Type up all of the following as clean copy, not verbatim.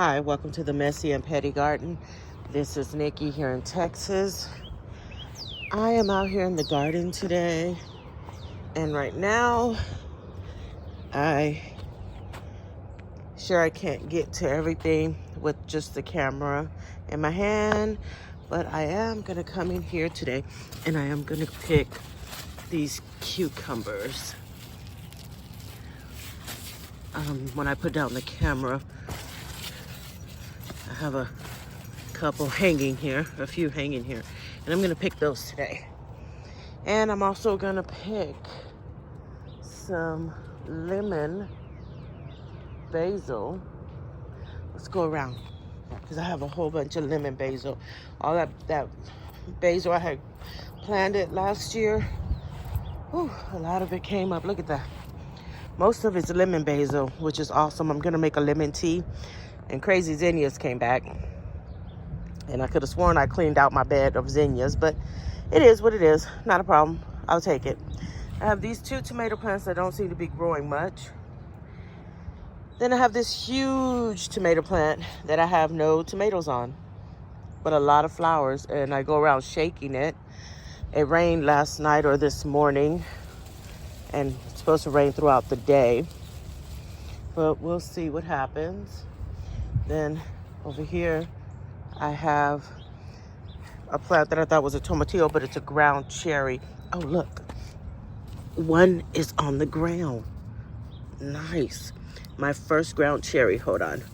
Hi, welcome to the Messy and Petty Garden. This is Nikki here in Texas. I am out here in the garden today, and right now, I can't get to everything with just the camera in my hand, but I am gonna come in here today, and I am gonna pick these cucumbers. When I put down the camera, I have a couple hanging here, a few hanging here, and I'm gonna pick those today. And I'm also gonna pick some lemon basil. Let's go around because I have a whole bunch of lemon basil. All that basil I had planted last year. Whew, a lot of it came up. Look at that. Most of it's lemon basil, which is awesome. I'm gonna make a lemon tea. And crazy zinnias came back. And I could have sworn I cleaned out my bed of zinnias, but it is what it is. Not a problem. I'll take it. I have these two tomato plants that don't seem to be growing much. Then I have this huge tomato plant that I have no tomatoes on, but a lot of flowers, and I go around shaking it. It rained last night or this morning, and it's supposed to rain throughout the day, but we'll see what happens. Then over here, I have a plant that I thought was a tomatillo, but it's a ground cherry. Oh, look. One is on the ground. Nice. My first ground cherry. Hold on.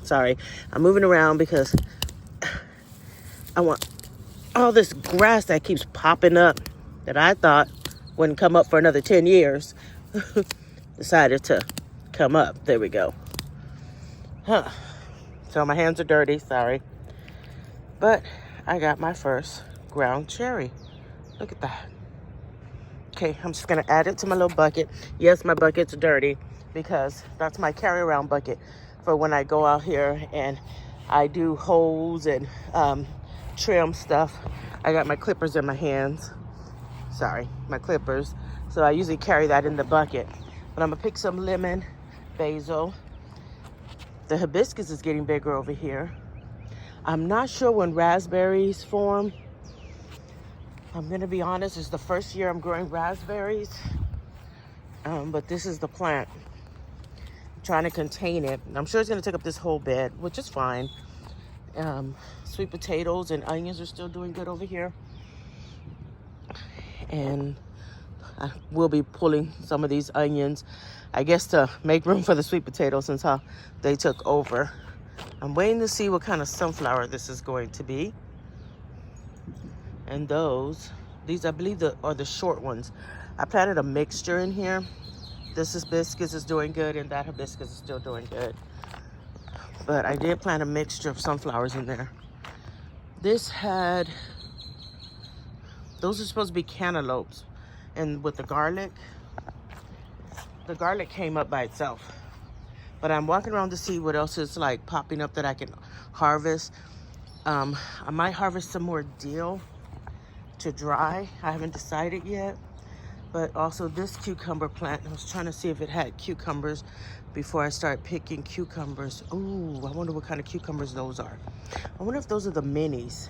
Sorry. I'm moving around because I want all this grass that keeps popping up that I thought wouldn't come up for another 10 years. Decided to come up. There we go. Huh. So my hands are dirty, sorry. But I got my first ground cherry. Look at that. Okay, I'm just gonna add it to my little bucket. Yes, my bucket's dirty because that's my carry around bucket for when I go out here and I do holes and trim stuff. I got my clippers in my hands. Sorry, my clippers. So I usually carry that in the bucket. But I'm gonna pick some lemon, basil. The hibiscus is getting bigger over here. I'm not sure when raspberries form. I'm gonna be honest, it's the first year I'm growing raspberries. But this is the plant. I'm trying to contain it. I'm sure it's gonna take up this whole bed, which is fine. Sweet potatoes and onions are still doing good over here. And I will be pulling some of these onions, I guess, to make room for the sweet potatoes since how they took over. I'm waiting to see what kind of sunflower this is going to be. And these I believe are the short ones. I planted a mixture in here. This hibiscus is doing good and that hibiscus is still doing good. But I did plant a mixture of sunflowers in there. Those are supposed to be cantaloupes. And with the garlic came up by itself. But I'm walking around to see what else is like popping up that I can harvest. I might harvest some more dill to dry. I haven't decided yet. But also this cucumber plant, I was trying to see if it had cucumbers before I start picking cucumbers. Ooh, I wonder what kind of cucumbers those are. I wonder if those are the minis.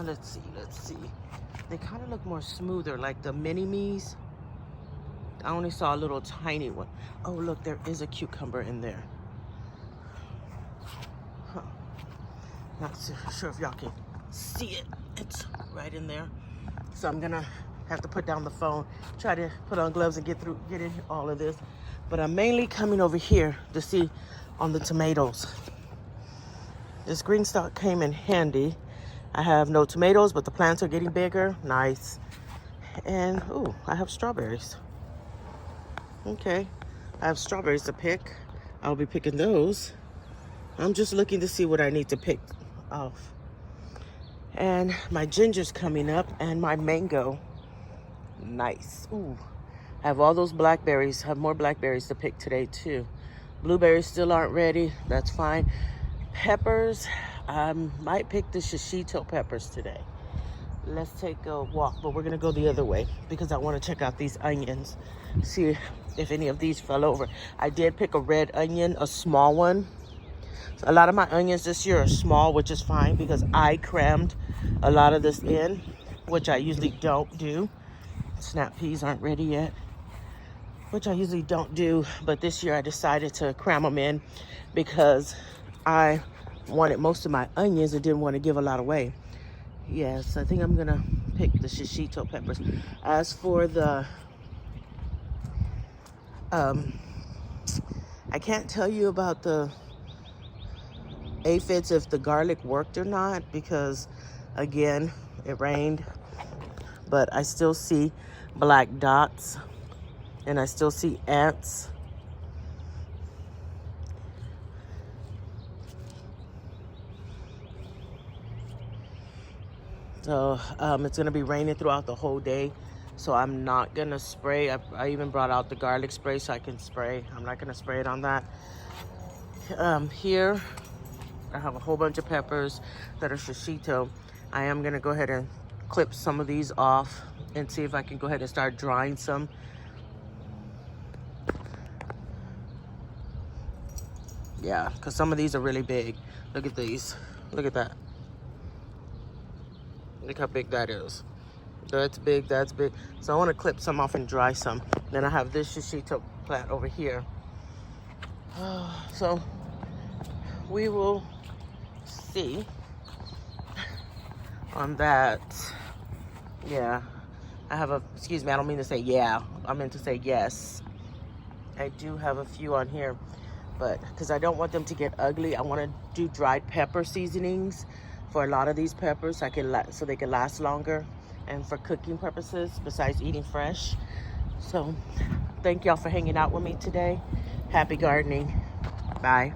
Let's see. They kind of look more smoother, like the mini-me's. I only saw a little tiny one. Oh, look, there is a cucumber in there. Huh. Not sure if y'all can see it. It's right in there. So I'm gonna have to put down the phone, try to put on gloves and get in all of this. But I'm mainly coming over here to see on the tomatoes. This green stalk came in handy. I have no tomatoes, but the plants are getting bigger. Nice. And, ooh, I have strawberries. Okay, I have strawberries to pick. I'll be picking those. I'm just looking to see what I need to pick off. And my ginger's coming up and my mango. Nice. Ooh, I have all those blackberries. I have more blackberries to pick today too. Blueberries still aren't ready. That's fine. Peppers, I might pick the shishito peppers today. let's take a walk, but we're gonna go the other way because I want to check out these onions, see if any of these fell over. I did pick a red onion, a small one. So a lot of my onions this year are small, which is fine because I crammed a lot of this in, which I usually don't do. Snap peas aren't ready yet, which I usually don't do, but this year I decided to cram them in because I wanted most of my onions and didn't want to give a lot away. Yes, I think I'm gonna pick the shishito peppers. As for the, I can't tell you about the aphids if the garlic worked or not because, again, it rained, but I still see black dots and I still see ants. So it's gonna be raining throughout the whole day, so I'm not gonna spray. I even brought out the garlic spray so I can spray. I'm not gonna spray it on that. Here I have a whole bunch of peppers that are shishito. I am gonna go ahead and clip some of these off and see if I can go ahead and start drying some. Yeah, because some of these are really big. Look at these. Look at that. Look how big that is. That's big, that's big. So I want to clip some off and dry some. Then I have this shishito plant over here. So we will see on that. Yeah, I have a, excuse me, I don't mean to say yeah. I meant to say yes. I do have a few on here, but because I don't want them to get ugly, I want to do dried pepper seasonings for a lot of these peppers so they can last longer and for cooking purposes besides eating fresh. So thank y'all for hanging out with me today. Happy gardening. Bye.